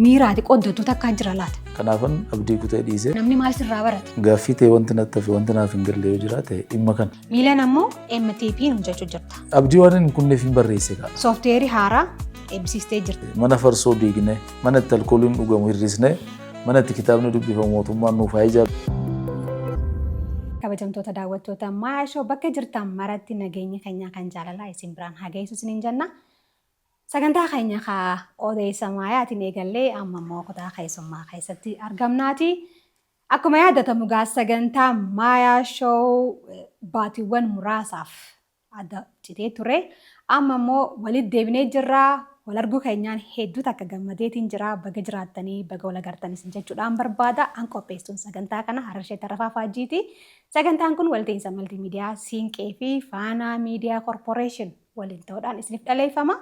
miiraati qooddatu takka jira laata. Kanaafan abdii kutee dhiisee Namni maal sirraa barate? gaaffii ta'e wanti natti hafe wanti naaf hin galle yoo jiraate dhimma kana. Miilan ammoo MTP nu jechuu jirta. Abdii waan hin kunneef hin barreesse qaba. Soofteerii haaraa eebbisiistee jirti. Mana farsoo diigne, mana itti alkooliin dhugamu hir'isne, mana itti kitaabni dubbifamu mootummaan nuuf haa ijaaru. Kabajamtoota daawwattoota Maayashoo bakka jirtan maratti nageenya keenya kan jaalalaa isin biraan haa geessu isiniin jenna. Sagantaa keenya kaa odeessa maayaatiin eegallee amma immoo kutaa keessummaa keessatti argamnaati. Akkuma yaadatamu gaa sagantaa Maayashoo baatiiwwan muraasaaf adda citee ture. Amma immoo walitti deebinee jirra. Wal arguu keenyaan hedduu takka gammadeetiin jira. Baga jiraattanii baga wal agartanis jechuudhaan barbaada. An qopheessuun sagantaa kana Harashee Tarafaa Faajjiiti. Sagantaan kun walta'iinsa maltiimiidiyaa Siinqee fi Faanaa Miidiyaa Korporeeshin waliin ta'uudhaan isiniif dhaleeffama.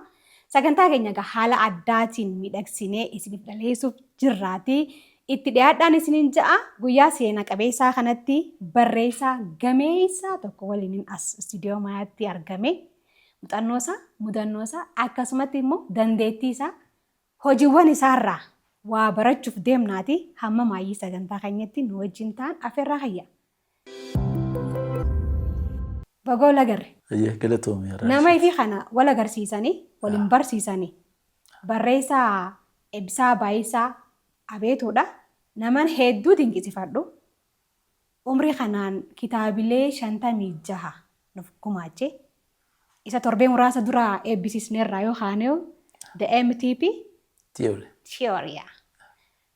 Sagantaa keenya haala addaatiin miidhagsinee isiniif dhaleessuuf jirraati. Itti dhiyaadhaan isiniin ja'a guyyaa seena qabeessaa kanatti barreessaa gameessaa tokko waliin as istiidiyoo maayaatti argame. Mudannoo isaa akkasumatti immoo dandeettii isaa hojiiwwan isaarraa waa barachuuf deemnaati. Hamma maayyii sagantaa keenyatti nu wajjin ta'an afeerraa hayya. Bagoo lagarre. Galatoomii. Nama ifi kana wal agarsiisanii waliin barsiisanii barreessaa Eebbisaa Baayisaa Abeetuudha. Naman hedduu dinqisiifadhu. Umrii kanaan kitaabilee 56 nuuf gumaachee. Isa torbee muraasa dura eebbisiisneerraa yoo haanee the MTP theory.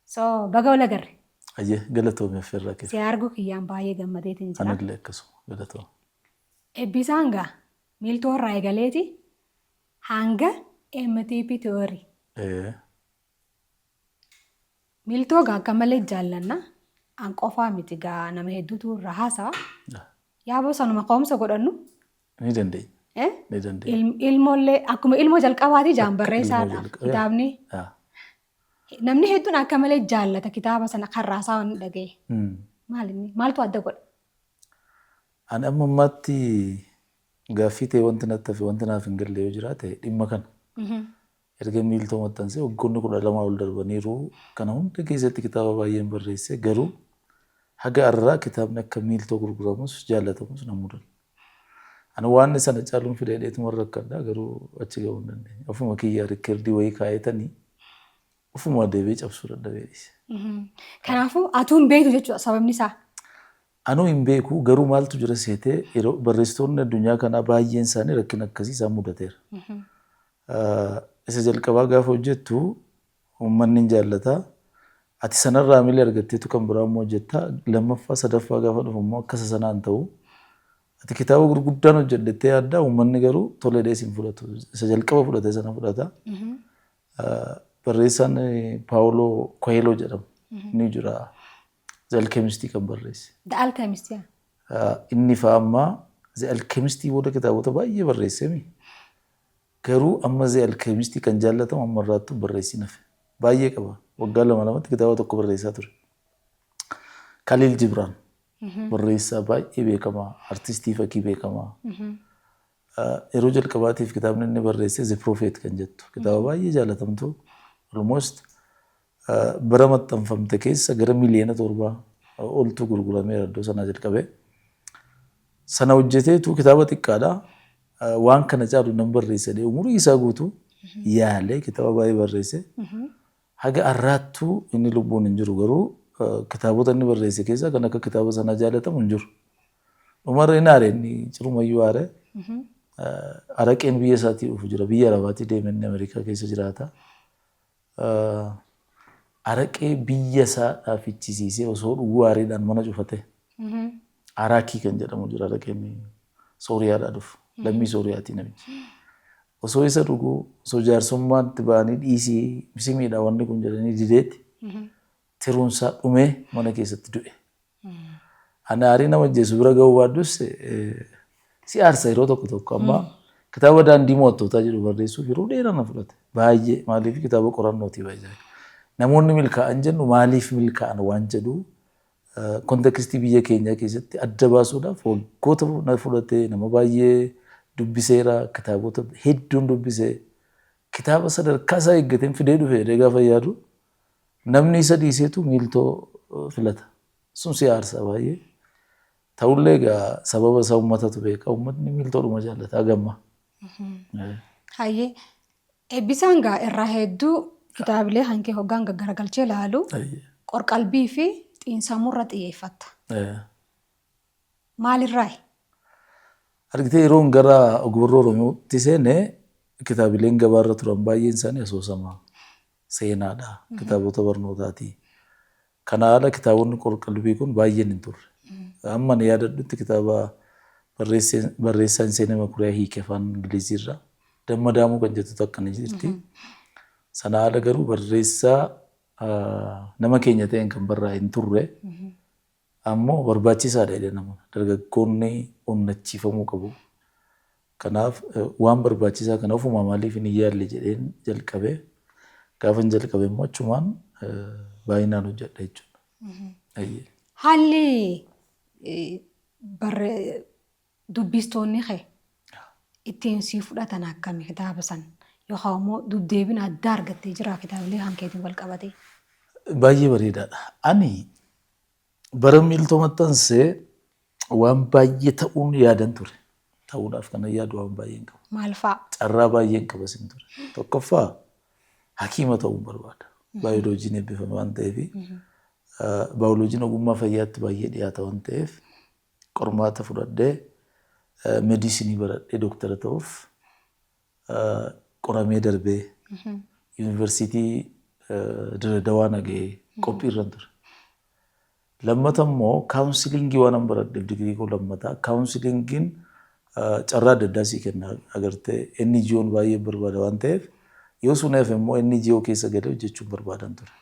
So baga wal agarre. Galatoomii afeerraa keessa. Si arguu kiyyaan baay'ee gammadeetiin jira. Anillee akkasuma galatoomii. Eebbisaan gaa miiltoo irraa eegaleeti hanga MTP theory. Miiltoo gaa akka malee jaallanna. An qofaa miti gaa nama hedduutu irraa haasawa. Yaaboo sanuma qoomsa godhannu. Ni dandeenya. Ilmoollee akkuma ilmoo jalqabaati jaan barreessaadha kitaabni. Namni hedduun akka malee jaallata kitaaba sana karraasaa waan dhaga'e. Maaltu adda godha? Ani amma ammaatti gaaffii ta'e wanti natti hafe wanti naaf hin galle yoo jiraate dhimma kana. Erga miiltoo maxxansee waggoonni 12 ol darbaniiru kana hunda keessatti kitaaba baay'een barreesse garuu haga har'aa kitaabni akka miiltoo gurguramus jaallatamus nan mudanne. Ani waan sana caaluun fidedheetuma rakkadha garuu achi ga'uu hin dandeenye. Ofuma kiyyaa riikardii wayii kaa'etanii ofuma deebi'ee cabsuu dadhabeedhis. Kanaafuu atuu hin beektu jechuudha sababni isaa. Anuu hin beeku garuu maaltu jira seetee yeroo barreessitoonni addunyaa kanaa baay'een isaanii rakkina akkasii isaan mudateera. Isa jalqabaa gaafa hojjettu uummanni hin jaallataa. Ati sanarraa miila argatteetu kan biraa immoo hojjettaa. Lammaffaa sadaffaa gaafa dhufu immoo akkasa sanaan ta'u. Ati kitaaba gurguddaan hojjedhettee yaaddaa uummanni garuu tolee deesiin fudhatu. Isa jalqaba fudhate sana fudhata. Barreessaan Paawuloo Koyeloo jedhamu ni jira. The Alchemist kan barreesse. The Alchemist yaa. Inni fa'a ammaa The Alchemist booda kitaabota baay'ee barreesseemi. Garuu amma The Alchemist kan jaallatamu amma irraattu barreessi nafe. Baay'ee qaba. Waggaa 2 kitaaba tokko barreessaa ture. Khalil Gibran. Barreessaa baay'ee beekamaa, artistii fakkii beekamaa. Yeroo jalqabaatiif kitaabni inni barreesse The Prophet kan jettu. Kitaaba baay'ee jaalatamtu. Almost bara maxxanfamte keessa gara miliyoona 7 oltu gurgurameera iddoo sanaa jalqabee. Sana hojjeteetu kitaaba xiqqaadha. Waan kana caalu nan barreesse umurii isaa guutuu yaalee kitaaba baay'ee barreesse. Haga har'aattuu inni lubbuun hin jiru garuu kitaabota inni barreesse keessaa kan akka kitaaba sanaa jaalatamu hin jiru. Umarra hin aare inni cirumayyuu aare. Araqeen biyya isaatii dhufu jira. Biyya Arabaatii deemee inni Ameerikaa keessa jiraata. Araqee biyya isaa dhaafichisiisee osoo dhuguu aariidhaan mana cufate. Araakii kan jedhamu jira araqeen Sooriyaadhaa dhufu. Lammii Sooriyaatii namichi. Osoo isa dhuguu osoo jaarsummaatti ba'anii dhiisii misimiidha wanni kun jedhanii dideetti. Tiruunsaa dhumee mana keessatti du'e. Ani aarii nama ajjeesu bira ga'uu baaddus si aarsa yeroo tokko amma kitaaba daandii mo'attootaa jedhu barreessuuf yeroo dheeraa na fudhate. Baay'ee maaliif kitaaba qorannootii baay'ee. Namoonni milkaa'an jennu maaliif milkaa'an waan jedhu kontekstii biyya keenyaa keessatti adda baasuudhaaf waggoota na fudhate nama baay'ee dubbiseera kitaabota hedduun dubbisee kitaaba sadarkaa isaa eeggateen fidee dhufe gaafa yaadu namni isa dhiiseetu miiltoo filata. Sun si aarsa baay'ee. Ta'ullee egaa sababa isaa uummatatu beeka. Uummatni miiltoodhuma jaallata gamma. Hayyee eebbisaan gaa irraa hedduu kitaabilee hankee hoggaan gaggaragalchee ilaalu qorqalbii fi xiinsammurra xiyyeeffatta. Maalirraa? Argitee yeroon gara ogbarruu Oromootti seene kitaabileen gabaarra turan baay'een isaanii asoosama seenaadha. Kitaabota barnootaati. Kana haala kitaabonni qorqalbii kun baay'een hin turre. Amma ni yaadadhutti kitaaba barreessaan seenaa Makuriyaa hiike afaan Ingiliziirra Dammadaamuu kan jettu takka ni jirti. Sana haala garuu barreessaa nama keenya ta'een kan barraa'e hin turre. Ammoo barbaachisaadha jedhee nama. Dargaggoonni onnachiifamuu qabu. Kanaaf waan barbaachisaa kana ofuma maaliif hin yaalle jedheen jalqabee gaafa hin jalqabe immoo achumaan baay'inaan hojjedha jechuudha. Haalli dubbistoonni kee ittiin sii fudhatan akkami kitaaba san yookaan immoo dubdeebina addaa argattee jira kitaabilee hankeetiin wal qabatee? Baay'ee bareedaadha. Ani bara miiltoo maxxansee waan baay'ee ta'uun yaadan ture. Ta'uudhaaf kana yaadu waan baay'een qaba. Maal fa'a? Carraa baay'een qaba sin ture. Tokkoffaa hakiima ta'uun barbaada. Baayoloojiin eebbifame waan ta'eef baayoloojiin ogummaa fayyaatti baay'ee dhiyaata waan ta'eef qormaata fudhadhee meedisinii baradhee dooktara ta'uuf qoramee darbee yuunivarsiitii Dirredawaa nagahee qophiirra ture. Lammata immoo kaawunsilingii waan baradheef digirii koo lammataa kaawunsilingiin carraa adda addaa sii kenna agartee NGO'n baay'ee barbaada waan ta'eef yoo suneef immoo NGO keessa galee hojjechuun barbaadan ture.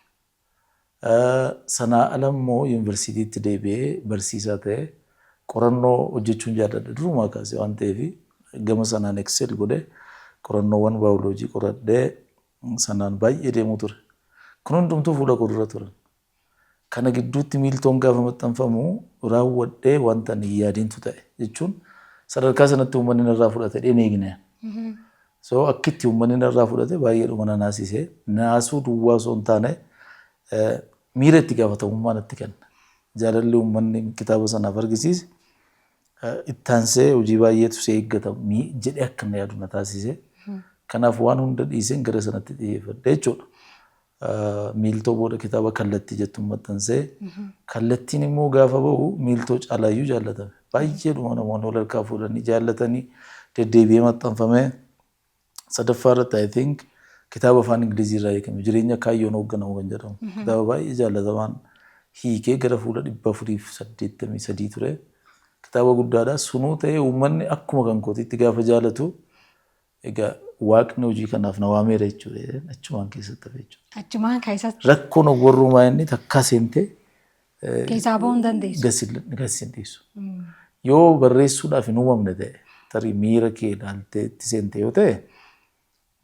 Sanaa ala immoo yuunivarsiitiitti deebi'ee barsiisaa ta'ee qorannoo hojjechuun jaalladha durumaa kaasee waan ta'eef gama sanaan excel godhee qorannoowwan baayoloojii qoradhee sanaan baay'ee deemuu ture. Kun hundumtuu fuula koo dura turan. Kana gidduutti miiltoon gaafa maxxanfamu raawwadhee wanta ani yaadiintu ta'e jechuun sadarkaa sanatti uummanni narraa fudhate dheen eegne. So akkitti uummanni narraa fudhate baay'ee dhuma na naasisee naasuu duwwaa osoo hin taane miira itti gaafatamummaa natti kenna. Jaalalli uummanni kitaaba sanaaf argisiise ittaansee hojii baay'eetu see eeggatamu jedhee akka na yaadu na taasise. Kanaaf waan hunda dhiiseen gara sanatti xiyyeeffadhe jechuudha. Miiltoo booda kitaaba kallattii jettuun maxxansee kallattiin immoo gaafa bahu miiltoo caalaayyuu jaallatame. Baay'ee dhuma namoonni wal harkaa fuudhanii jaallatanii deddeebi'ee maxxanfame. Sadaffaa irratti I think kitaaba afaan Ingiliziirraa hiikame jireenya kaayyoon hoogganamu kan jedhamu. Kitaaba baay'ee jaallatamaan hiikee gara fuula 483 ture. Kitaaba guddaadha. Sunuu ta'ee uummanni akkuma kan kootiitti gaafa jaallatu egaa waaqni hojii kanaaf na waameera jechuudha. Achumaan keessatti hafe jechuudha. Achumaan keessatti. Rakkoon ogbarruu inni takka seentee keessaa bahuu hin dandeessu. Gassi hin dhiisu. Yoo barreessuudhaaf hin uumamne ta'e tarii miira kee ilaaltee itti seente yoo ta'e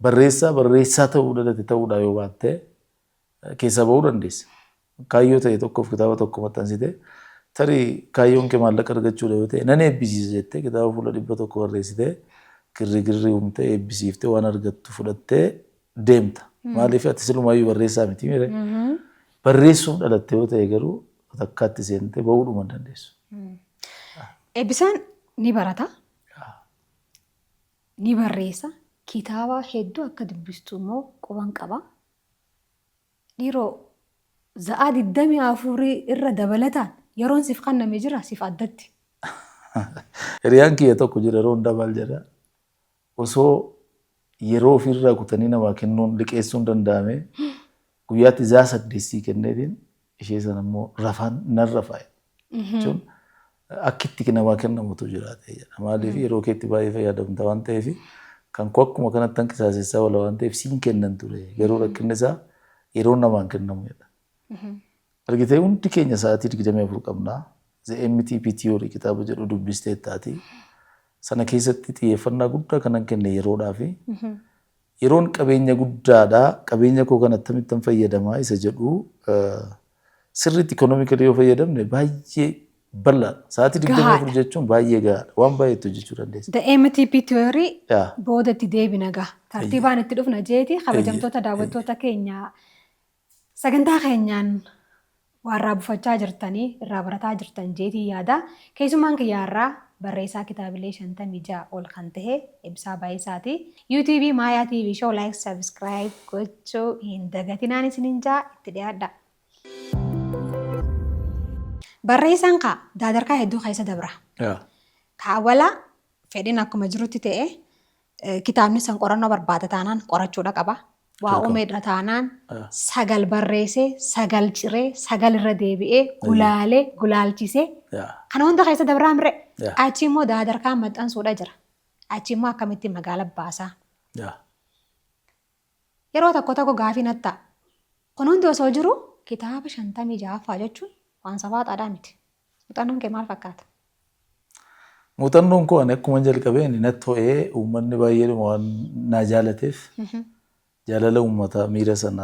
barreessaa ta'uu dhalate ta'uudha yoo baatte keessaa bahuu dandeessa. Kaayyoo ta'e tokkoof kitaaba tokko maxxansite tarii kaayyoon kee maallaqa argachuudha yoo ta'e nan eebbisiisa jettee kitaaba fuula 100 barreessitee girri uumtee eebbisiiftee waan argattu fudhattee deemta. Maaliif ati silumaayyuu barreessaa miti mire. Barreessuun dhalatte yoo ta'e garuu takkaatti seentee bahuudhuma hin dandeessu. Eebbisaan ni barata. Ni barreessa. Kitaaba hedduu akka dubbistu immoo quban qaba. Dhiiroo za'aa 24 irra dabalataan yeroon siif kenname jira siif addatti. Hiriyaan kiyya tokko jira yeroo hundaa maal jedha. Osoo yeroo ofirraa kutanii namaa kennuun liqeessuun danda'ame guyyaatti za'aa 8 kenneetiin ishee sana immoo rafaan nan rafaa'e. Jechuun akkitti namaa kennamutu jiraate jedha. Maaliif yeroo keetti baay'ee fayyadamta waan ta'eef kan koo akkuma kanatti hanqisaasessaa wala waan ta'eef siin kennan ture. Garuu rakkinni isaa yeroo namaan kennamu jedha. Argitee hundi keenya sa'aatii 24 qabna. The MTP Theory kitaaba jedhu dubbistee taati. Sana keessatti xiyyeeffannaa guddaa kanan kenne yeroodhaa fi yeroon qabeenya guddaadha. Qabeenya koo kan akkamittan fayyadamaa isa jedhu sirriitti ikonomikali yoo fayyadamne baay'ee bal'aadha. Sa'aatii 24 jechuun baay'ee gahaadha. Waan baay'eetu hojjechuu dandeessa. The MTP Theory boodatti deebina gaha. Tartiibaan itti dhufna jeeti kabajamtoota daawwattoota keenya Sagantaa keenyaan warraa buufachaa jirtanii irraa barataa jirtan jeetii yaada. Keessumaan kiyyaarraa barreessaa kitaabilee 56 ol kan ta'e Ibsaa Baay'isaati. YouTube Maayaa TV Show like subscribe gochuu hin dagatinaan isiniin jaa itti dhiyaadha. Barreessaan daadarkaa hedduu keessa dabra. Kaawwala fedhiin akkuma jirutti ta'e kitaabni san qorannoo barbaada taanaan qorachuudha qaba. Waa uumeedha taanaan sagal barreessee, sagal ciree, sagal irra deebi'ee, gulaalee, gulaalchisee kana hunda keessa dabraa mire. Achi immoo daadarkaa maxxansuudha jira. Achi immoo akkamitti magaala baasaa. Yeroo tokko gaafii natta. Kun hundi osoo jiru kitaaba 56 jechuun waan safaadhaa miti. Muuxannoon kee maal fakkaata? Muuxannoon koo ani akkuma jalqabeen natti to'ee uummanni baay'ee waan na jaalateef jaalala uummataa miira sana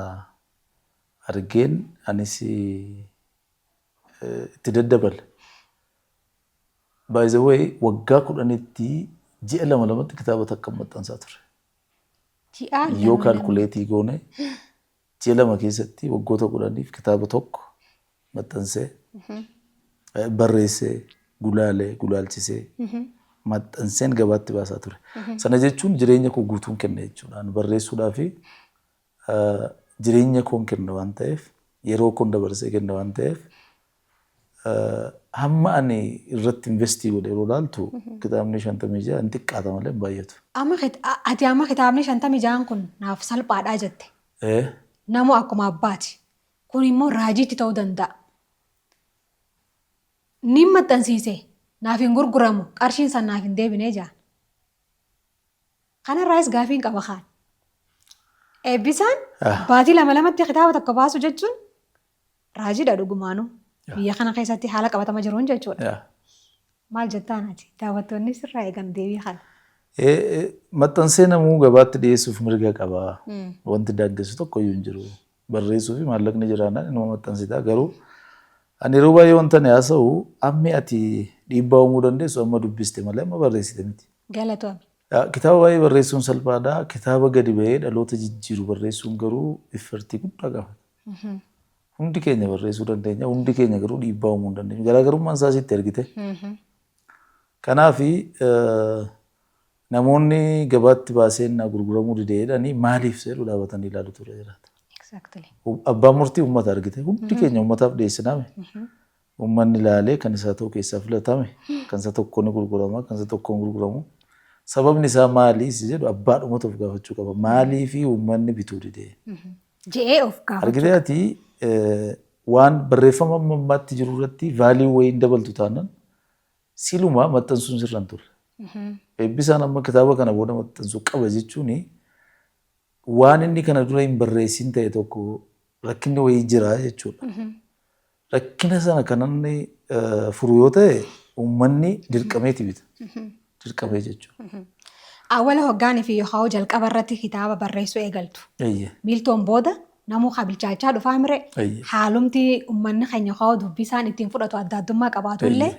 argeen anis itti daddabale. By the way, waggaa 10tti ji'a 2 kitaaba takka maxxansaa ture. Yoo kaalkuleetii goone ji'a 2 keessatti waggoota 10f kitaaba tokko maxxansee barreessee gulaalee gulaalchisee maxxanseen gabaatti baasaa ture. Sana jechuun jireenya koo guutuun kenna jechuudha. Barreessuudhaa fi jireenya koon kenna waan ta'eef yeroo koon dabarsee kenna waan ta'eef hamma ani irratti investii godhe yeroo ilaaltu kitaabni 56 hin xiqqaata malee hin baay'atu. Ati amma kitaabni 56 kun naaf salphaadhaa jette. Namoo akkuma abbaati. Kun immoo raajiitti ta'uu danda'a. Ni maxxansiise naaf hin gurguramu qarshiin san naaf hin deebinee jaan. Kanarraayis gaafiin qaba kaan. Eebbisaan baatii 2 kitaaba tokko baasu jechuun raajiidha dhugumaanuu. Biyya kana keessatti haala qabatama jiruun jechuudha. Maal jettaan ati? Daawwattoonni sirraa eegan deebii kana. Maxxansee namuu gabaatti dhiyeessuuf mirga qaba. Wanti daangessu tokko iyyuu hin jiru. Barreessuu fi maallaqni jiraannaan inuma maxxansitaa garuu ani yeroo baay'ee wanta ni haasa'u ammi ati dhiibbaa uumuu dandeessu amma dubbiste malee amma barreessite miti. Galatoome. Kitaaba baay'ee barreessuun salphaadha. Kitaaba gadi bahee dhaloota jijjiiru barreessuun garuu iffartii guddaa qaba. Hundi keenya barreessuu dandeenya. Hundi keenya garuu dhiibbaa uumuu hin dandeenyu. Garaagarummaan isaa sitti ergite. Kanaaf namoonni gabaatti baasee na gurguramuu dideedhanii maaliif jedhu dhaabatanii ilaalu ture jiraata. Abbaan murtii uummata argite. Hundi keenya uummataaf dhiyeessiname. Uummanni ilaalee kan isaa ta'u keessaa filatame. Kan isa tokko ni gurgurama, kan isa tokko hin gurguramu. Sababni isaa maali jedhu abbaadhumatu of gaafachuu qaba. Maalii fi uummanni bituu didee. Je'ee of gaafachuu. Argitee ati waan barreeffama ammaatti jiru irratti vaalii wayii dabaltu taanaan siluma maxxansuun sirraan ture. Eebbisaan amma kitaaba kana booda maxxansuu qaba jechuun waan inni kana dura hin barreessin ta'e tokko rakkinni wayii jira jechuudha. Rakkina sana kan inni furu yoo ta'e uummanni dirqameeti bita. Dirqamee jechuudha. Awwala hoggaanii fi yoo jalqaba irratti kitaaba barreessuu eegaltu. Miiltoon booda namuu bilchaachaa dhufaa mire haalumti uummanni keenya yoo dubbisaan ittiin fudhatu adda addummaa qabaatu illee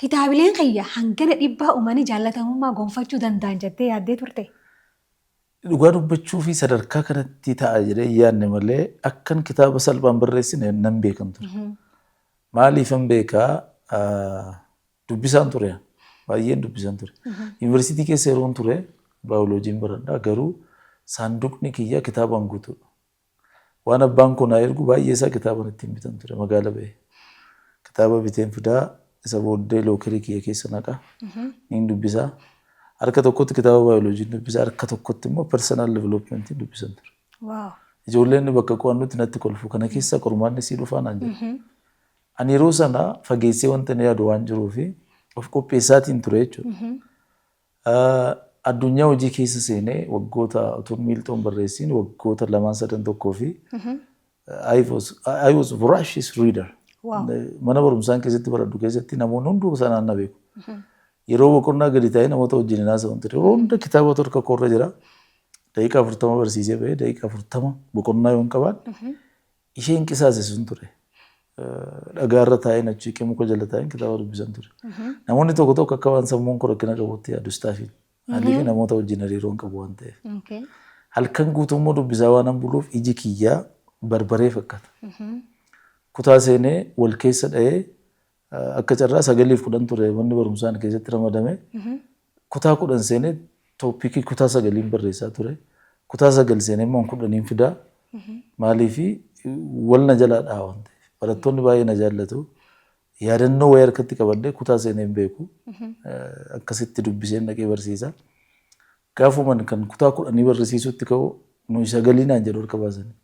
kitaabileen kiyya hangana dhibbaa uummanni jaallatamummaa gonfachuu danda'an jettee yaaddee turte. Dhugaa dubbachuu fi sadarkaa kanatti ta'a jedhee yaadne malee akkan kitaaba salphaan barreessine nan beekan ture. Maaliifan beekaa dubbisaan ture. Baay'een dubbisaan ture. Yuunivarsiitii keessa yeroon ture baayoloojiin baradhaa garuu saanduqni kiyya kitaabaan guutuudha. Waan abbaan kun ergu baay'ee isaa kitaabaan ittiin bitan ture magaala ba'e. Kitaaba biteen fidaa isa booddee lookerii kiyya keessa naqa. Niin dubbisaa. Harka tokkotti kitaaba baayoloojiin dubbisaa. Harka tokkotti immoo personal developmentiin dubbisan ture. Ijoolleen bakka qo'annutti natti kolfu kana keessa qormaanni sii dhufaa naan jedhu. Ani yeroo sana fageessee wanta ni yaadu waan jiruufi of qopheessaatiin ture jechuudha. Addunyaa hojii keessa seenee waggoota utuu miiltoon barreessiin waggoota 2-3 fi I was voracious reader. Mana barumsaan keessatti baradhu keessatti namoonni hunduu sanaan na beeku. Yeroo boqonnaa gadi taa'ee namoota wajjin haasa'uun ture. Yeroo hunda kitaaba tokko korra jira. Daqiiqaa 40 barsiisee ba'ee daqiiqaa 40 boqonnaa yoon qabaan isheen qisaase sun ture. Dhagaarra taa'ee nachiiqee muka jala taa'een kitaaba dubbisan ture. Namoonni tokko tokko akka waan sammuun koo rakkina qabutti yaadu istaafi. Haalli namoota wajjin hariiroon qabu waan ta'eef. Halkan guutummoo dubbisaa waan buluuf iji kiyyaa barbaree fakkaata. Kutaa seenee wal keessa dha'ee akka carraa 9-10 ture wanni barumsaan keessatti ramadame. Kutaa 10 seenee tooppikii kutaa 9 barreessaa ture. Kutaa 9 seenee immoo 10 fidaa. Maaliifi wal na jalaa dha'a waan ta'eef. Barattoonni baay'ee na jaallatu. Yaadannoo wayii harkatti qabadhee kutaa seenee hin beeku. Akkasitti dubbiseen dhaqee barsiisa. Gaafuman kan kutaa 10 barsiisutti ka'u nuyi 9 naan jedhu harka baasanii.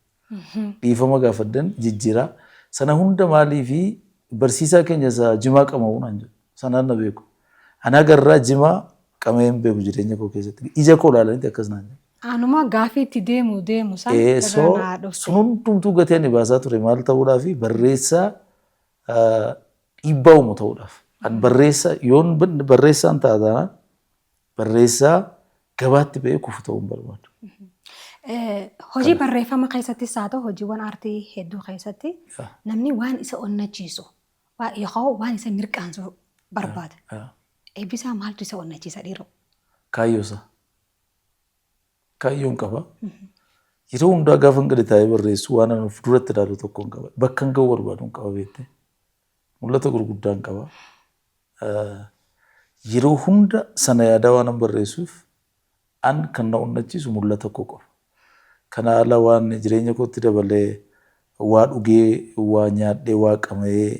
Dhiifama gaafaddan jijjiiraa. Sana hunda maaliifi barsiisaa keenya isaa jimaa qama'uu naan jedhu. Sanaan na beeku. Anaa garraa jimaa qama'ee hin beeku jireenya koo keessatti. Ija koo ilaalanitti akkas naan jedhu. Anuma gaaffii itti deemu san irra naa dhufte. Sun hundumtuu gatii ani baasaa ture maal ta'uudhaaf barreessaa dhiibbaa uumu ta'uudhaaf. An barreessaa yoon barreessaan taataanaan barreessaa gabaatti ba'ee kufu ta'uu hin barbaadu. Hojii barreeffama keessattis haa ta'u hojiiwwan aartii hedduu keessatti namni waan isa onnachiisu yookaan waan isa mirqaansu barbaada. Eebbisaa maaltu isa onnachiisa dhiiroo? Kaayyoosa. Kaayyoon qaba. Yeroo hundaa gaafa gadi taa'ee barreessu waan ani fuulduratti ilaalu tokko hin qaba. Bakka hin ga'u barbaadu hin qaba beektee. Mul'ata gurguddaa hin qaba. Yeroo hunda sana yaadaa waan an barreessuuf an kan na onnachiisu mul'ata koo qofa. Kana ala waan jireenya kootti dabalee waa dhugee, waa nyaadhee, waa qama'ee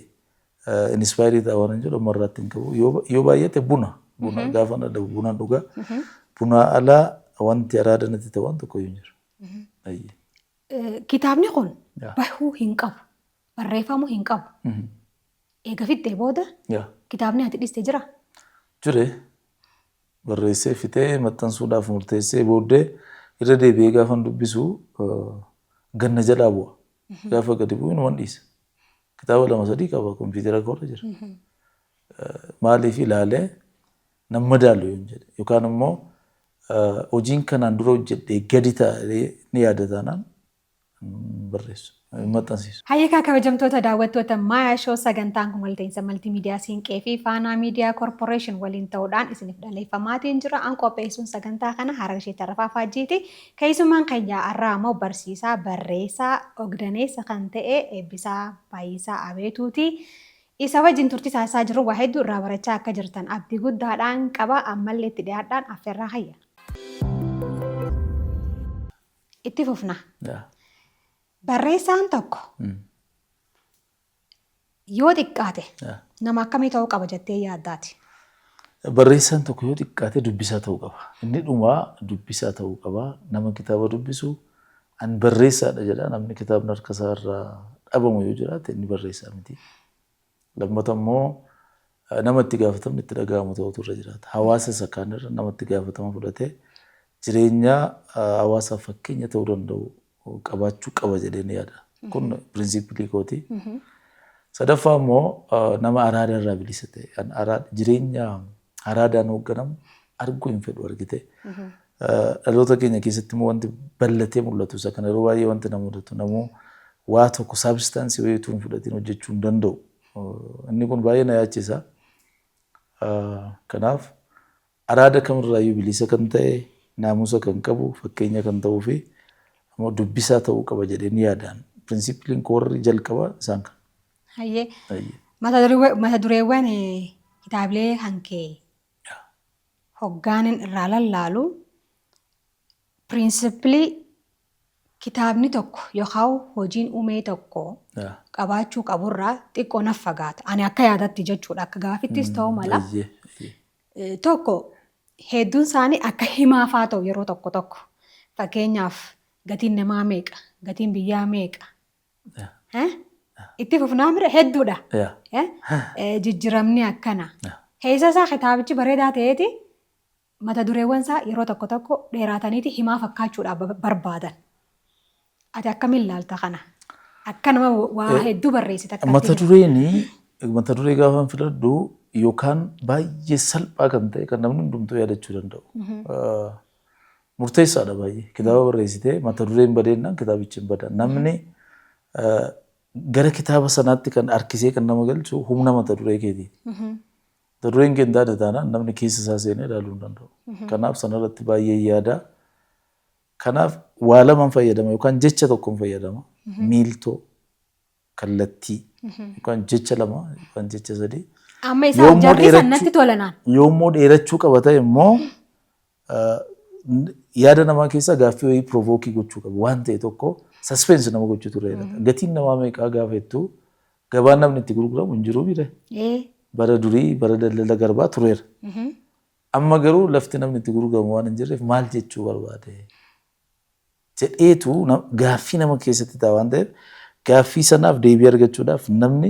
inspaayirii ta'a waan jedhu ammarraatti hin qabu. Yoo baay'ate buna gaafa na dhabu buna dhugaa. Buna alaa wanti araada natti ta'u waan tokko hin jiru. Kitaabni kun bahuu hin qabu. Barreeffamuu hin qabu. Eega fixee booda kitaabni ati dhiste jira? Jure. Barreessee fixee maxxansuudhaaf murteessee booddee irra deebi'ee gaafa dubbisu ganna jalaa bu'a. Gaafa gadi bu'u waan dhiisa. Kitaaba 2-3 qaba kompiitara koorra jira. Maaliif ilaalee nama daalu yoo jedhe yookaan immoo hojiin kanaan dura hojjedhee gadi ta'ee ni yaadataanaan barreessu. Maxxansiisu. Hayyeekaa kabajamtoota daawwattoota Maayaa Shoo sagantaan kun walta'iinsa maltiimiidiyaa Siinqee fi Faanaa Miidiyaa Koorporeeshin waliin ta'uudhaan isiniif dhaleeffamaatiin jira. An qopheessuun sagantaa kana Harashee Tarafaa Faajjiiti. Keessummaan keenya har'aa immoo barsiisaa barreessaa ogdaneessa kan ta'e Eebbisaa Baay'isaa Abeetuuti. Isa wajjin turtii taasisaa jiru waa hedduu irraa barachaa akka jirtan abdii guddaadhaan qaba. Ammallee itti dhiyaadhaan affeerraa hayya. Itti fufna. Barreessaan tokko yoo xiqqaate nama akkamii ta'uu qaba jettee yaaddaati? Barreessaan tokko yoo xiqqaate dubbisaa ta'uu qaba. Inni dhumaa dubbisaa ta'uu qaba. Nama kitaaba dubbisu an barreessaadha jedha. Namni kitaabni harka isaa irraa dhabamu yoo jiraate inni barreessaa miti. Lammata immoo nama itti gaafatamni itti dhaga'amu ta'utu irra jiraata. Hawaasa isa kaan irra nama itti gaafatama fudhatee jireenya hawaasaaf fakkeenya ta'uu danda'u qabaachuu qaba jedhee ni yaada. Kun pirinsipilii kooti. Sadaffaa immoo nama araada irraa bilisa ta'e jireenya araadaan hoogganamu arguu hin fedhu argite. Dhaloota keenya keessatti immoo wanti bal'atee mul'atu isa kana yeroo baay'ee wanti nama mudatu namuu waa tokko saabistaansii wayiituu hin fudhatiin hojjechuu hin danda'u. Inni kun baay'ee na yaachisa. Kanaaf araada kamirraayyuu bilisa kan ta'e naamusa kan qabu fakkeenya kan ta'uu fi ammoo dubbisaa ta'uu qaba jedhee ni yaadaan. Pirinsipiliin koorri jalqaba isaan kan. Hayyee. Mata dureewwan kitaabilee hankee hoggaanin irraa lallaalu pirinsipilii kitaabni tokko yookaan hojiin uumee tokko qabaachuu qaburraa xiqqoo naf fagaata. Ani akka yaadatti jechuudha. Akka gaafittis ta'uu mala. Tokko hedduun isaanii akka himaafaa ta'u yeroo tokko tokko. Fakkeenyaaf gatiin namaa meeqa? Gatiin biyyaa meeqa? Itti fufnaa mire hedduudha. Jijjiiramni akkana. Keessa isaa kitaabichi bareedaa ta'eeti mata dureewwan isaa yeroo tokko tokko dheeraataniiti himaa fakkaachuudhaaf barbaadan. Ati akkamiin ilaalta kana? Akka nama waa hedduu barreessite akka mata duree gaafa filadhu yookaan baay'ee salphaa kan ta'e kan namni hundumtuu yaadachuu danda'u. Murteessaadha baay'ee. Kitaaba barreessitee mata dureen badeennaan kitaabichi hin badan. Namni gara kitaaba sanaatti kan harkisee kan nama galchu humna mata duree keetii. Mata dureen kee hin taane taanaan namni keessa isaa seenee ilaaluu hin danda'u. Kanaaf sanarratti baay'ee yaada. Kanaaf waa lamaan fayyadama yookaan jecha tokkoon fayyadama. Miiltoo, kallattii yookaan jecha lama yookaan jecha sadii. Amma isaa jarri sanatti tolanaan. Yoommoo dheerachuu qabata immoo yaada namaa keessaa gaaffii wayii provookii gochuu qaba. Waan ta'e tokko suspense nama gochuu tureera. Gatiin namaa meeqaa gaafa jettu gabaan namni itti gurguramu hin jiru bire. Bara durii bara daldala garbaa tureera. Amma garuu lafti namni itti gurguramu waan hin jirreef maal jechuu barbaade jedheetu gaaffii nama keessatti ta'a waan ta'eef gaaffii sanaaf deebii argachuudhaaf namni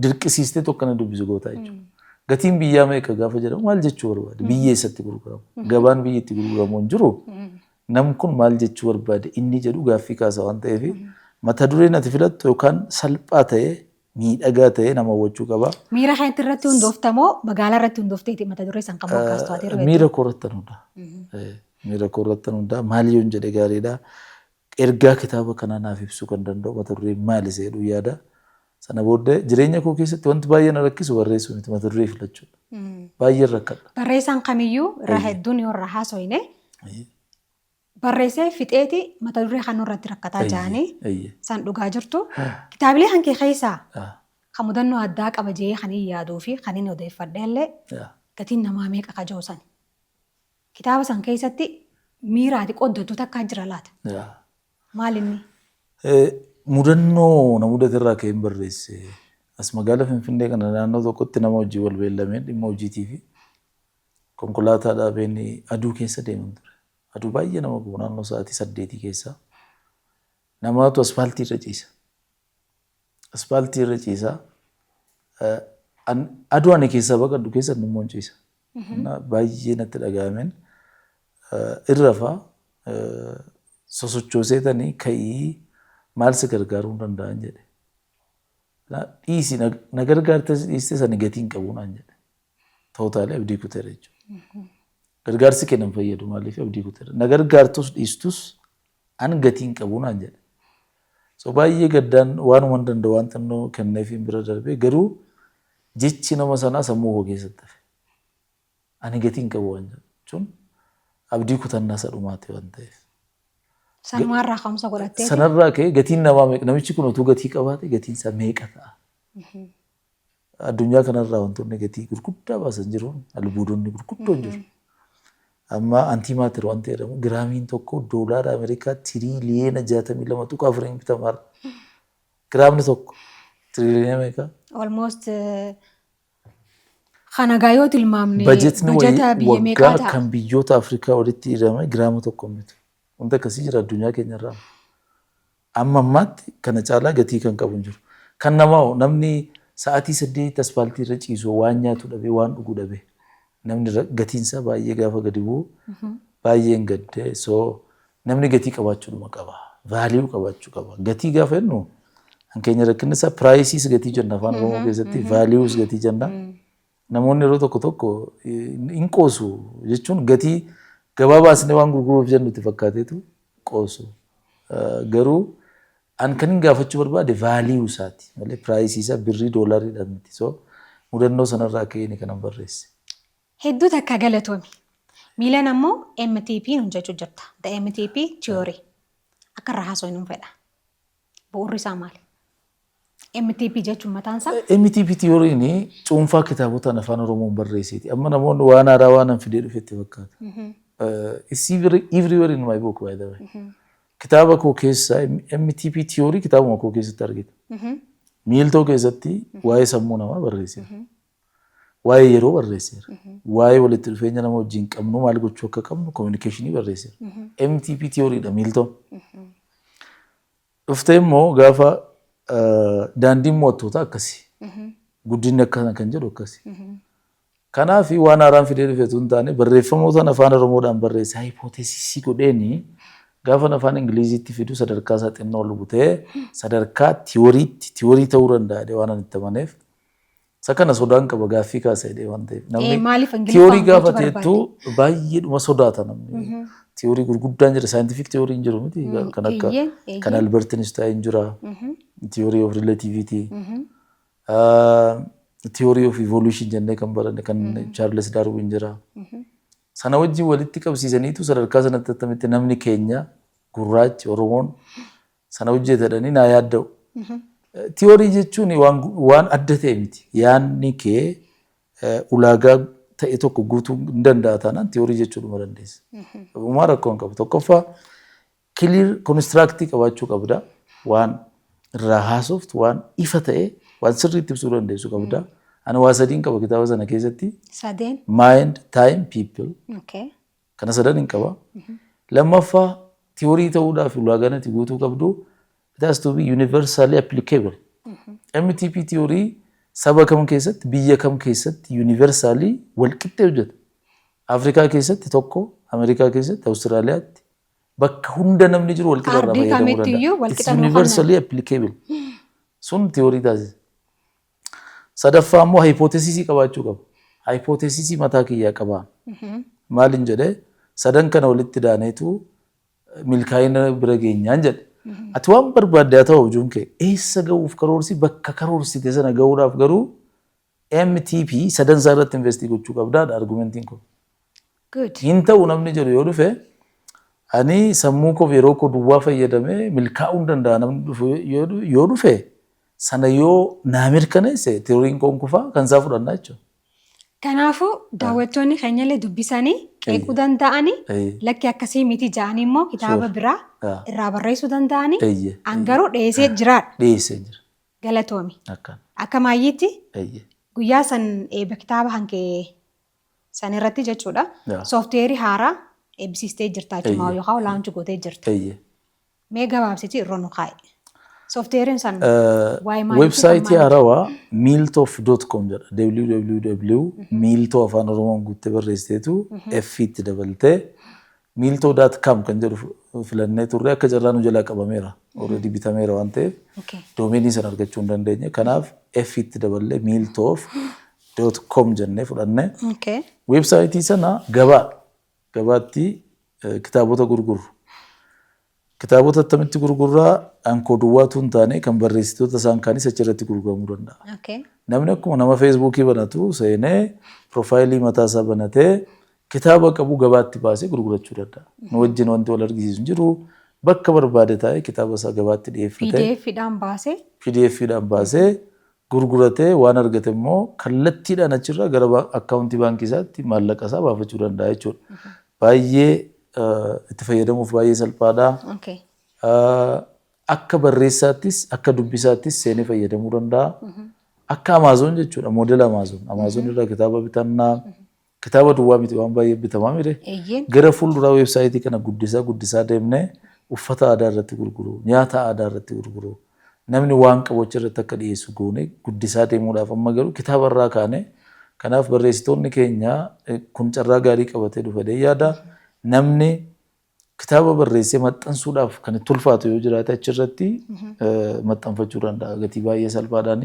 dirqisiistee tokko kana dubbisu goota jechuudha. Gatiin biyyaa meeqa gaafa jedhamu maal jechuu barbaade? Biyya eessatti gurguramu? Gabaan biyya itti gurguramu hin jiru. Namni kun maal jechuu barbaade? Inni jedhu gaaffii kaasa waan ta'eef mata dureen ati filattu yookaan salphaa ta'ee miidhagaa ta'ee nama hawwachuu qaba. Miira keetti irratti hundooftamoo magaalaa irratti hundoofteeti mata duree san kan mokkaastu ati irra miira koorrattan hundaa. Miira koorrattan hundaa maal yoon jedhe gaariidha. Ergaa kitaaba kanaa naaf ibsuu kan danda'u mata duree maali seedhu yaada. Sana booddee jireenya koo keessatti wanti baay'ee na rakkisu barreessuu miti mata duree filachuudha. Baay'ee rakkadha. Barreessaan kamiyyuu irraa hedduun yoo irraa haasofne barreessee fixeeti mata duree kan irratti rakkataa jiranii san dhugaa jirtu. Kitaabilee hankee keessaa kan mudannoo addaa qaba jee kan hin yaaduu fi kan hin odeeffadhe illee gatiin namaa meeqa kajoosan. Kitaaba san keessatti miiraati qoddatu takka jira laata. Maal inni? Mudannoo na mudaterraa ka'een barreesse. As magaalaa Finfinnee kana naannoo tokkotti nama hojii wal beellameen dhimma hojiitii fi konkolaataa dhaabeen aduu keessa deeman ture. Aduu baay'ee nama gubu naannoo sa'aatii 8 keessa. Namaatu asfaaltii irra ciisa. Asfaaltii irra ciisa. Aduu ani keessaa baqadhu keessa immoo ciisa. Baay'ee natti dhaga'ameen irra fa'aa sosochooseetanii ka'ii maal si gargaaruu danda'an jedhe. Dhiisi na gargaartes dhiiste sani gatiin qabu naan jedhe. Tootaalee abdii kuteera jechuudha. Gargaarsi kennan fayyadu maaliif abdii kuteera. Na gargaartus dhiistus an gatiin qabu naan jedhe. So baay'ee gaddaan waanuma hin danda'u waan xinnoo kenneefiin bira darbee garuu jechi nama sanaa sammuu koo keessatti hafe. Ani gatiin qabu waan jechuun abdii kutannaa isa dhumaate waan ta'eef. Sanumarraa ka'umsa godhattee. Sanarraa ka'ee gatiin namaa meeqa namichi kun utuu gatii qabaate gatiin isaa meeqa ta'a. Addunyaa kanarraa wantoonni gatii gurguddaa baasan jiru albuudonni gurguddoon jiru. Amma antiimaatir waan jedhamu giraamiin tokko doolaara Ameerikaa tiriliyeena 62.4 bitama. Giraamni tokko tiriliyeena meeqa? Almost kana gaayoo tilmaamne bajetni bajeta biyya meeqaa ta'a? kan biyyoota Afrikaa walitti hidhame giraama tokko bitu. Wanta akkasii jira addunyaa keenyarraa. Amma ammaatti kana caalaa gatii kan qabu hin jiru. Kan namaa namni sa'aatii 8 asfaaltii irra ciisu waan nyaatu dhabee waan dhugu dhabee namni gatiinsaa baay'ee gaafa gadi bu'u baay'ee hin gaddee so namni gatii qabaachuudhuma qaba. Vaaliyuu qabaachuu qaba. Gatii gaafa jennu hankeenya rakkinni isaa piraayisiis gatii jenna afaan Oromoo keessatti vaaliyuus gatii jenna. Namoonni yeroo tokko tokko hin qoosu jechuun gatii gabaa baasnee waan gurguruuf jennutti fakkaateetu qoosu. Garuu an kan hin gaafachuu barbaade vaaliyuu isaati malee piraayisii isaa birrii doolaariidhaan miti. So mudannoo sanarraa ka'ee kanan barreesse. Hedduu takka galatoomi. Miilan ammoo MTP nun jechuu jirta. The MTP theory. Akka irraa haasoo hin fedha. Bu'uurri isaa maali? MTP jechuun mataan isaa? MTP theory'n cuunfaa kitaabotaan afaan Oromoon barreessiti. Amma namoonni waan haaraa waan fidee dhufetti fakkaata. It's everywhere in my book by the way. Kitaaba koo keessa MTP theory kitaabuma koo keessatti argita. Miiltoo keessatti waa'ee sammuu namaa barreesseera. Waa'ee yeroo barreesseera. Waa'ee walitti dhufeenya nama wajjin qabnu maal gochuu akka qabnu communicationii barreesseera. MTP theory'dha miiltoon. Dhuftee immoo gaafa daandiin mo'attoota akkasii. Guddinni akkana kan jedhu akkasii. Kanaaf waan haaraan fidee dhufeetu hin taane barreeffamoota afaan Oromoodhaan barreesse haayipootesisii godheeni gaafa afaan Ingiliziitti fidu sadarkaa isaa xinnoo ol butee sadarkaa tiyoorii ta'uu danda'a waan ani itti amaneef. Isa kana sodaan qaba gaaffii kaasa jedhee waan ta'eef. Namni tiyoorii gaafa teettu baay'eedhuma sodaata namni. Tiyoorii gurguddaan jira saayintifik tiyoorii hin jiru miti kan akka kan Albert Einstein jira. Tiyoorii of relativity. Theory of evolution jennee kan baranne kan Charles Darwin jira. sana wajjin walitti qabsiisaniitu sadarkaa sanatti attamitti namni keenya gurraachi Oromoon sana hojjetadhanii naa yaadda'u. Tiyoorii jechuun waan adda ta'e miti. Yaanni kee ulaagaa ta'e tokko guutuu hin danda'a taanaan tiyoorii jechuudha dandeessa. Uumaa rakkoo hin qabu. Tokkoffaa clear constructii qabaachuu qabda. Waan irraa haasoftu waan ifa ta'e waan sirriitti ibsuu dandeessu qabda. Ani waa sadiin qaba kitaaba sana keessatti. Sadeen. Mind, time, people. Kana sadan hin qaba. Lammaffaa tiyoorii ta'uudhaaf ulaagaan ati guutuu qabdu it has to be universally applicable. MTP tiyoorii saba kam keessatti biyya kam keessatti universally walqixxee hojjeta. Afrikaa keessatti tokko, Ameerikaa keessatti, Awustiraaliyaatti bakka hunda namni jiru walqixa irraa fayyadamuu danda'a. It's universally applicable. Sun tiyoorii taasisa. Sadaffaa immoo hypothesisii qabaachuu qaba. Hypothesisii mataa kiyyaa qaba. Maaliin jedhee sadan kana walitti daaneetu milkaa'ina bira geenyaan jedhe. Ati waan barbaadde haa ta'u hujuun kee eessa ga'uuf karoorsi bakka karoorsite sana ga'uudhaaf garuu MTP sadan isaa irratti investii gochuu qabdaadha argumentiin kun. Hin ta'u namni jedhu yoo dhufe ani sammuu koof yeroo koo duwwaa fayyadamee milkaa'uu hin danda'a namni yoo dhufe sana yoo naa mirkaneesse tiyooriin koon kufaa kan isaa fudhannaa jechuudha. Kanaafuu daawwattoonni keenyallee dubbisanii qeequu danda'anii lakki akkasii miti ja'anii immoo kitaaba biraa irraa barreessuu danda'anii angaruu dhiyeessee jiraadha. Dhiyeessee jira. Galatoomi. Akka maayyiitti guyyaa san eebba kitaaba hankee san irratti jechuudha. Soofteerii haaraa eebbisiistee jirta jechuudha yookaan laanchi gootee jirta. Mee gabaabsiti irra nu kaa'i. Soofteeriin san websaayitii haarawaa mealtof.com jedha. www.mealto afaan oromoon guuttee barreessiteetu f itti dabaltee mealto.com kan jedhu filannee turre akka carraa nu jalaa qabameera. Already bitameera waan ta'eef doomeenii sana argachuu hin dandeenye. Kanaaf f itti daballee mealtof.com jennee fudhannee websaayitii sana gabaatti kitaabota gurgurru. Kitaabota attamitti gurgurraa ankoo duwwaatu hin taane kan barreessitoota isaan kaanis achirratti gurguramuu danda'a. Namni akkuma nama feesbuukii banatu seenee piroofaayilii mataa isaa banatee kitaaba qabu gabaatti baasee gurgurachuu danda'a. Nu wajjin wanti wal argisiisu hin jiru. Bakka barbaade taa'ee kitaaba isaa gabaatti dhiyeeffatee PDF'dhaan baasee gurguratee waan argate immoo kallattiidhaan achirraa gara akkaawuntii baankii isaatti maallaqa isaa baafachuu danda'a jechuudha. Baay'ee itti fayyadamuuf baay'ee salphaadha. Akka barreessaattis akka dubbisaattis seenee fayyadamuu danda'a. Akka Amaazoon jechuudha moodela Amaazoon. Amaazoon irraa kitaaba bitannaa kitaaba duwwaa miti waan baay'ee bitamaa mire. Gara fuulduraa weebsaayitii kana guddisaa deemnee uffata aadaa irratti gurguru, nyaata aadaa irratti gurguru. Namni waan qabu irratti akka dhiyeessu goone guddisaa deemuudhaaf amma garuu kitaaba irraa kaane. Kanaaf barreessitoonni keenya kun carraa gaarii qabatee dhufee yaada. Namni kitaaba barreessee maxxansuudhaaf kan itti ulfaatu yoo jiraate achirratti maxxanfachuu danda'a gatii baay'ee salphaadhaan.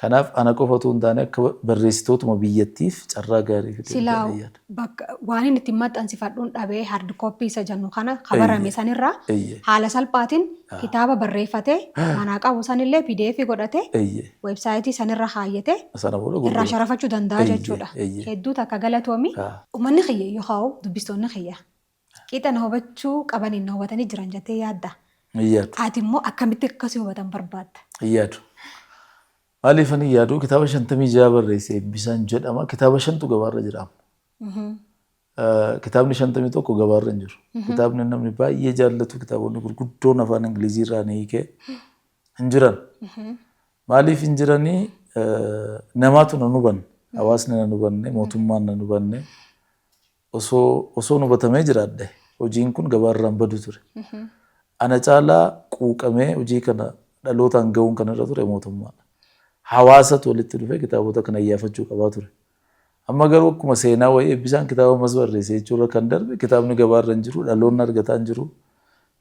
Kanaaf ana qofa otoo hin taane akka barreessitootuma biyyattiif carraa gaarii fidee waan inni ittiin maxxansifadhuun dhabee hard copy isa jennu kana kabarame sanirraa haala salphaatiin kitaaba barreeffatee manaa qabu sanillee PDF godhatee websaayitii sanirra haayyatee irraa sharafachuu danda'a jechuudha. Hedduu takka galatoomi. Uummanni kiyya yookaan dubbistoonni kiyya qixa na hubachuu qabaniin na hubatanii jiran jettee yaadda. Ati immoo akkamitti akkasii hubatan barbaadda? Iyyaadu. Maaliif ani yaadu kitaaba 56 barreessee eebbisaan jedhama. Kitaaba 5tu gabaarra jira. Kitaabni 51 gabaarra hin jiru. Kitaabni namni baay'ee jaallatu kitaabonni gurguddoon afaan Ingiliziirraa ni hiikee hin jiran. Maaliif hin jiranii namaatu na hubanne, hawaasni na hubanne, mootummaan na hubanne osoo nu hubatamee jiraadhe hojiin kun gabaarraan badu ture. Ana caalaa quuqamee hojii kana dhalootaan ga'uun kan irra ture mootummaadha. Hawaasatu walitti dhufee kitaabota kana iyyaafachuu qabaa ture. Amma garuu akkuma seenaa wayii eebbisaan kitaaba mas barreessee jechuurra kan darbe kitaabni gabaarra hin jiru, dhaloonni argataa hin jiru.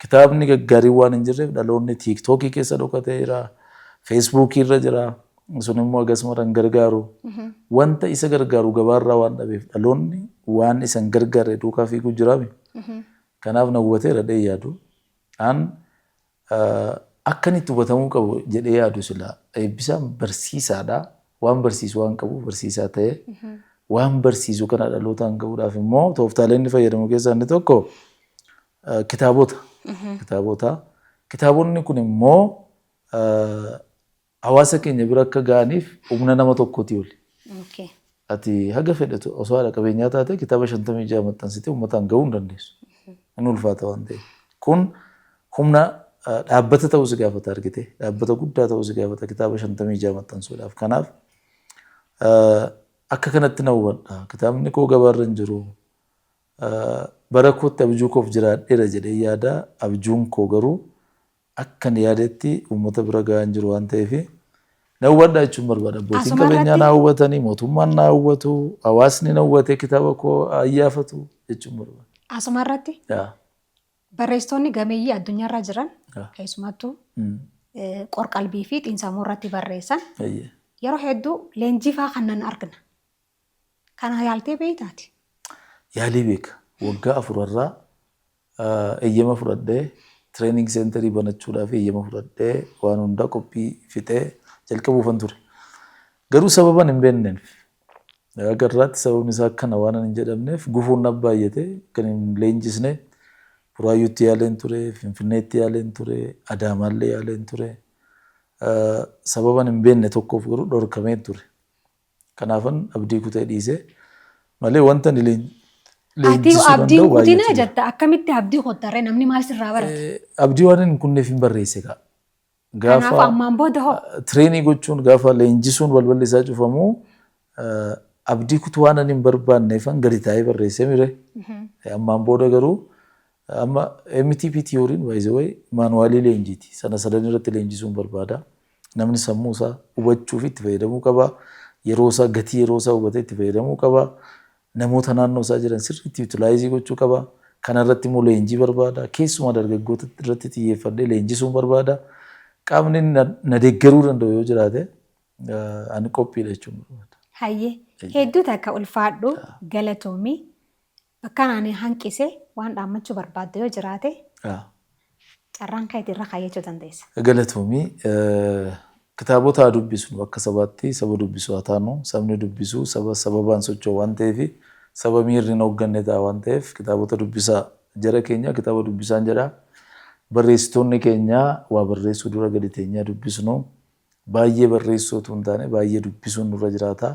Kitaabni gaggaariin waan hin jirreef dhaloonni tiiktookii keessa dhokatee jira, feesbuukii irra jira. Sun immoo akkasuma hin gargaaru. Wanta isa gargaaru gabaarraa waan dhabeef dhaloonni waan isa hin gargaarre duukaa fiiguu jiraami. Kanaaf na hubateera dhee yaadu. Akka inni itti hubatamuu qabu jedhee yaadu sila eebbisaan barsiisaadha. Waan barsiisu waan qabu barsiisaa ta'ee waan barsiisu kana dhalootaan gahuudhaaf immoo tooftaalee inni fayyadamu keessaa inni tokko kitaabota. Kitaabonni kun immoo hawaasa keenya bira akka ga'aniif humna nama tokkooti oli. Ati haga fedhatu osoo haadha qabeenyaa taate kitaaba 56 maxxansitee uummataan gahuu hin dandeessu. Inni ulfaata waan ta'eef. Kun humna dhaabbata ta'uu si gaafata argite. Dhaabbata guddaa ta'uu si gaafata kitaaba 56 maxxansuudhaaf. Kanaaf akka kanatti na hubadha. Kitaabni koo gabaarra hin jiru. Bara kootti abjuu koof jiraadheera jedhee yaada. Abjuun koo garuu akkan yaadetti uummata bira gahaa hin jiru waan ta'eef na hubadhaa jechuun barbaada. Abbootiin qabeenyaa na hubatanii, mootummaan na hubatu, hawaasni na hubatee kitaaba koo ayyaafatu jechuun barbaada. Asuma irratti barreessitoonni gameeyyii addunyaarra jiran keessumattuu qorqalbii fi xiinsammuu irratti barreessan yeroo hedduu leenjii fa'aa kan nan argina. Kana yaaltee beektaati? Yaalii beeka. Waggaa 4 eeyyama fudhadhee training center banachuudhaaf eeyyama fudhadhee waan hundaa qophii fixee jalqabuufan ture. Garuu sababan hin beekneef agarraatti sababni isaa akkana waan hin jedhamneef gufuun na baay'ate kan hin leenjisne Buraayyuutti yaaleen ture, Finfinneetti yaaleen ture, Adaamaallee yaaleen ture. Sababan hin beekne tokkoof garuu dhorkamee ture. Kanaafan abdii kutee dhiisee malee wanta ni leenjisuu abdiin kutinaa jetta akkamitti abdii kottarree namni maal sirraa barate? Abdii waan hin kunneef hin barreesse kaa. Kanaaf ammaan booda hoo? Tireenii gochuun gaafa leenjisuun balballi isaa cufamu abdii kutuu waan hin barbaanneefan gadi taa'ee barreessee mire. Ammaan booda garuu amma MTP tiyooriin baay'ee maanuwaalii leenjiiti. Sana sadan irratti leenjisuun barbaada. Namni sammuu isaa hubachuuf itti fayyadamuu qaba. Yeroo isaa gatii yeroo isaa hubatee itti fayyadamuu qaba. Namoota naannoo isaa jiran sirriitti utilize gochuu qaba. Kana irratti immoo leenjii barbaada. Keessumaa dargaggoota irratti xiyyeeffadhee leenjisuun barbaada. Qaamni na deeggaruu danda'u yoo jiraate ani qophiidha jechuun barbaada. Hayyee hedduu takka ulfaadhu galatoomii bakka naani hanqise waan dhaammachuu barbaadde yoo jiraate carraan kan irra kaayyachuu dandeessa. Galatoomii kitaabota dubbisuun bakka sabaatti saba dubbisu haa taanu sabni dubbisu sababaan socho'u waan ta'eef saba miirri na hoogganne ta'a waan ta'eef kitaabota dubbisaa jara keenya kitaaba dubbisaan jedha. Barreessitoonni keenya waa barreessuu dura gadi teenyaa dubbisnu baay'ee barreessootu hin taane baay'ee dubbisuun nurra jiraata.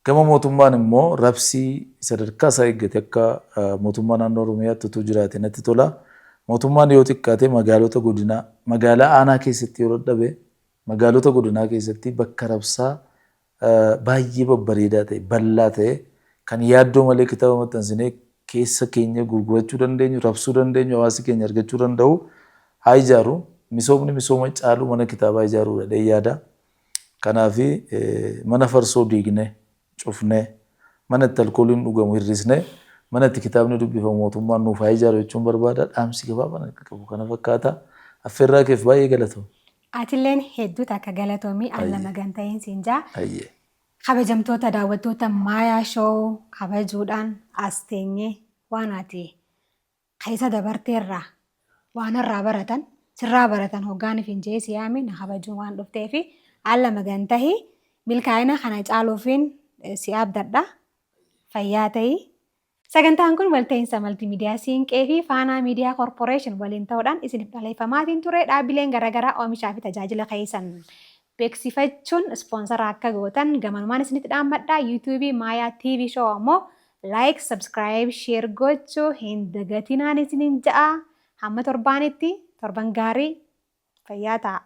Gama mootummaan immoo rabsii sadarkaa isaa eeggate akka mootummaa naannoo Oromiyaatti utuu jiraate natti tola. Mootummaan yoo xiqqaate magaalota godinaa magaalaa aanaa keessatti yoo dadhabe magaalota godinaa keessatti bakka rabsaa baay'ee babbareedaa ta'e bal'aa ta'e kan yaaddoo malee kitaaba maxxansinee keessa keenya gurgurachuu dandeenyu rabsuu dandeenyu hawaasi keenya argachuu danda'u haa ijaaru. Misoomni misooma caalu mana kitaabaa ijaaruudha jedhee yaada. Kanaaf mana farsoo diignee cufnee mana itti alkooliin dhugamu hir'isnee mana itti kitaabni dubbifamu mootummaan nuuf haa ijaaru jechuun barbaada. Dhaamsi gabaabaa qabu kana fakkaata. Affeerraa keef baay'ee galatoom. Atilleen hedduu takka galatoomii allama ganta'een siin jaa. Kabajamtoota daawwattoota Maayaa Shoo kabajuudhaan as teenyee waan ati keessa dabarteerraa waan irraa baratan sirraa baratan hoggaaniif hin jee siyaame na kabajuun waan dhufteef allama gantahii milkaa'ina kana caaluufiin si abdadha fayyaa ta'ii. Sagantaan kun walta'iinsa maltiimiidiyaa Siinqee fi Faanaa Miidiyaa Koorporeeshin waliin ta'uudhaan isiniif dhaleeffamaatiin ture. Dhaabbileen garaagaraa oomishaa fi tajaajila keessan beeksifachuun ispoonsara akka gootan gamanumaan isinitti dhaammadha. yuutuubii Maayaa TV Show ammoo like, subscribe, share gochuu hin dagatinaan isiniin ja'a. Hamma torbaanitti torban gaarii fayyaa ta'a.